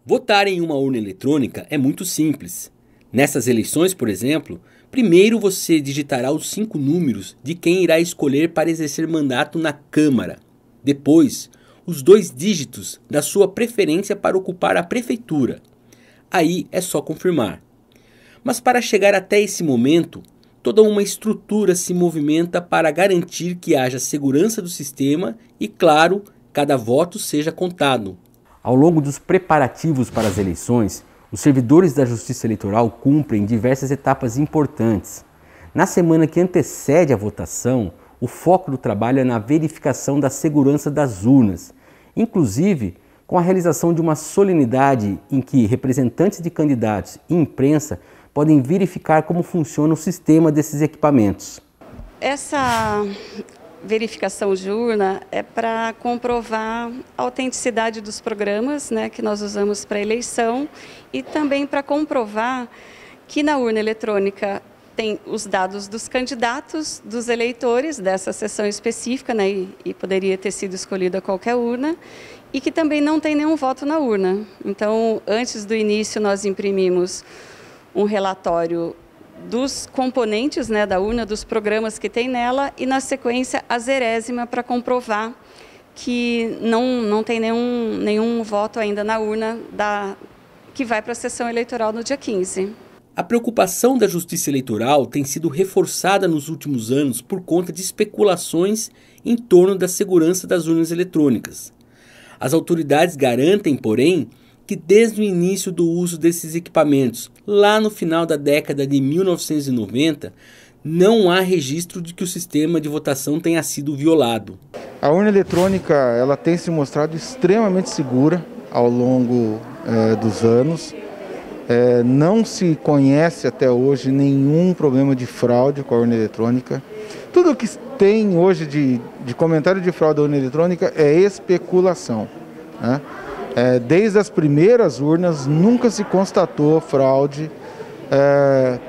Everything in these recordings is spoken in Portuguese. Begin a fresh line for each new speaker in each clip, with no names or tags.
Votar em uma urna eletrônica é muito simples. Nessas eleições, por exemplo, primeiro você digitará os 5 números de quem irá escolher para exercer mandato na Câmara. Depois, os 2 dígitos da sua preferência para ocupar a prefeitura. Aí é só confirmar. Mas para chegar até esse momento, toda uma estrutura se movimenta para garantir que haja segurança do sistema e, claro, cada voto seja contado.
Ao longo dos preparativos para as eleições, os servidores da Justiça Eleitoral cumprem diversas etapas importantes. Na semana que antecede a votação, o foco do trabalho é na verificação da segurança das urnas, inclusive com a realização de uma solenidade em que representantes de candidatos e imprensa podem verificar como funciona o sistema desses equipamentos.
Essa verificação de urna é para comprovar a autenticidade dos programas, que nós usamos para a eleição e também para comprovar que na urna eletrônica tem os dados dos candidatos, dos eleitores dessa sessão específica, e poderia ter sido escolhida qualquer urna, e que também não tem nenhum voto na urna. Então, antes do início, nós imprimimos um relatório dos componentes da urna, dos programas que tem nela, e na sequência a zerésima para comprovar que não tem nenhum voto ainda na urna que vai para a sessão eleitoral no dia 15.
A preocupação da Justiça Eleitoral tem sido reforçada nos últimos anos por conta de especulações em torno da segurança das urnas eletrônicas. As autoridades garantem, porém, que desde o início do uso desses equipamentos, lá no final da década de 1990, não há registro de que o sistema de votação tenha sido violado.
A urna eletrônica ela tem se mostrado extremamente segura ao longo dos anos. Não se conhece até hoje nenhum problema de fraude com a urna eletrônica. Tudo que tem hoje de comentário de fraude da urna eletrônica é especulação, né? Desde as primeiras urnas nunca se constatou fraude.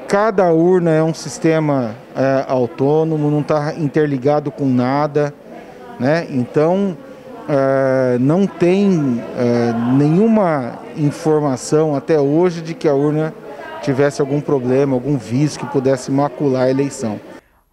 Cada urna é um sistema autônomo, não está interligado com nada, né? Então não tem nenhuma informação até hoje de que a urna tivesse algum problema, algum vício que pudesse macular a eleição.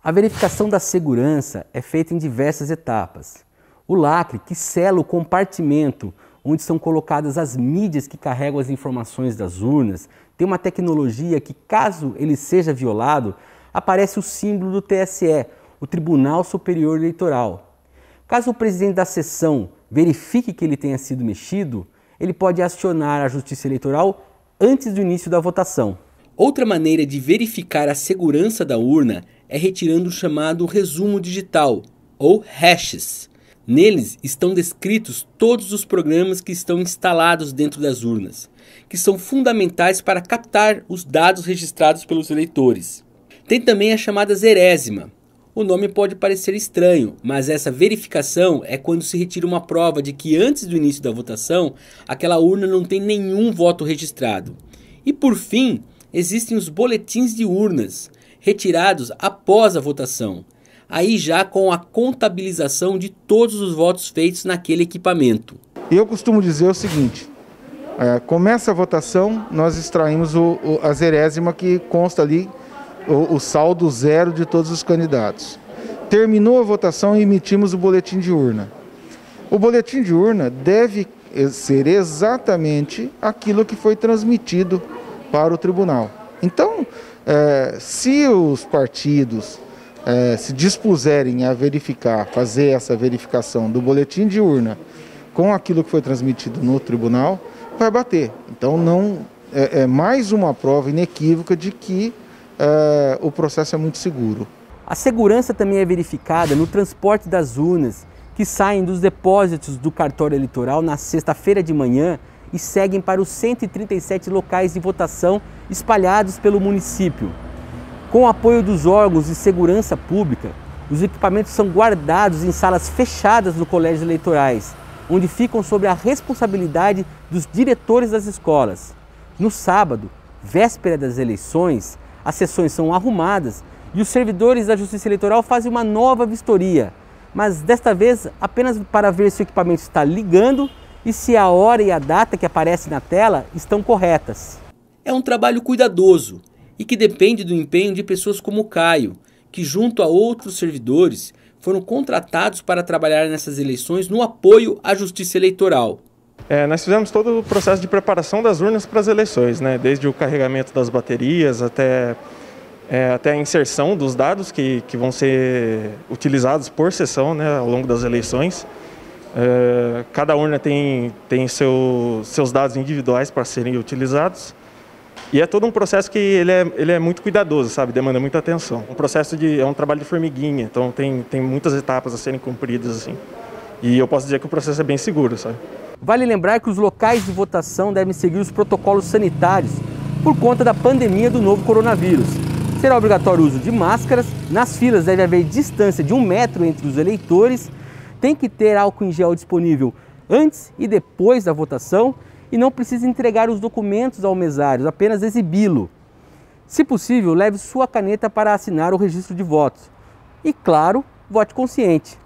A verificação da segurança é feita em diversas etapas. O lacre, que sela o compartimento onde são colocadas as mídias que carregam as informações das urnas, tem uma tecnologia que, caso ele seja violado, aparece o símbolo do TSE, o Tribunal Superior Eleitoral. Caso o presidente da sessão verifique que ele tenha sido mexido, ele pode acionar a Justiça Eleitoral antes do início da votação.
Outra maneira de verificar a segurança da urna é retirando o chamado resumo digital, ou hashes. Neles estão descritos todos os programas que estão instalados dentro das urnas, que são fundamentais para captar os dados registrados pelos eleitores. Tem também a chamada zerésima. O nome pode parecer estranho, mas essa verificação é quando se retira uma prova de que antes do início da votação, aquela urna não tem nenhum voto registrado. E por fim, existem os boletins de urnas, retirados após a votação. Aí já com a contabilização de todos os votos feitos naquele equipamento.
Eu costumo dizer o seguinte, começa a votação, nós extraímos a zerésima que consta ali, o saldo zero de todos os candidatos. Terminou a votação e emitimos o boletim de urna. O boletim de urna deve ser exatamente aquilo que foi transmitido para o tribunal. Então, se os partidos se dispuserem a fazer essa verificação do boletim de urna com aquilo que foi transmitido no tribunal, vai bater. Então é mais uma prova inequívoca de que o processo é muito seguro.
A segurança também é verificada no transporte das urnas que saem dos depósitos do cartório eleitoral na sexta-feira de manhã e seguem para os 137 locais de votação espalhados pelo município. Com o apoio dos órgãos de segurança pública, os equipamentos são guardados em salas fechadas do colégios eleitorais, onde ficam sob a responsabilidade dos diretores das escolas. No sábado, véspera das eleições, as sessões são arrumadas e os servidores da Justiça Eleitoral fazem uma nova vistoria, mas desta vez apenas para ver se o equipamento está ligando e se a hora e a data que aparecem na tela estão corretas.
É um trabalho cuidadoso e que depende do empenho de pessoas como o Caio, que junto a outros servidores foram contratados para trabalhar nessas eleições no apoio à justiça eleitoral.
Nós fizemos todo o processo de preparação das urnas para as eleições, né? Desde o carregamento das baterias até a inserção dos dados que vão ser utilizados por sessão, né, ao longo das eleições. Cada urna tem seus dados individuais para serem utilizados. E é todo um processo que ele é muito cuidadoso, sabe? Demanda muita atenção. É um trabalho de formiguinha, então tem muitas etapas a serem cumpridas, assim. E eu posso dizer que o processo é bem seguro, sabe?
Vale lembrar que os locais de votação devem seguir os protocolos sanitários por conta da pandemia do novo coronavírus. Será obrigatório o uso de máscaras, nas filas deve haver distância de 1 metro entre os eleitores, tem que ter álcool em gel disponível antes e depois da votação e não precisa entregar os documentos ao mesário, apenas exibi-lo. Se possível, leve sua caneta para assinar o registro de votos. E, claro, vote consciente.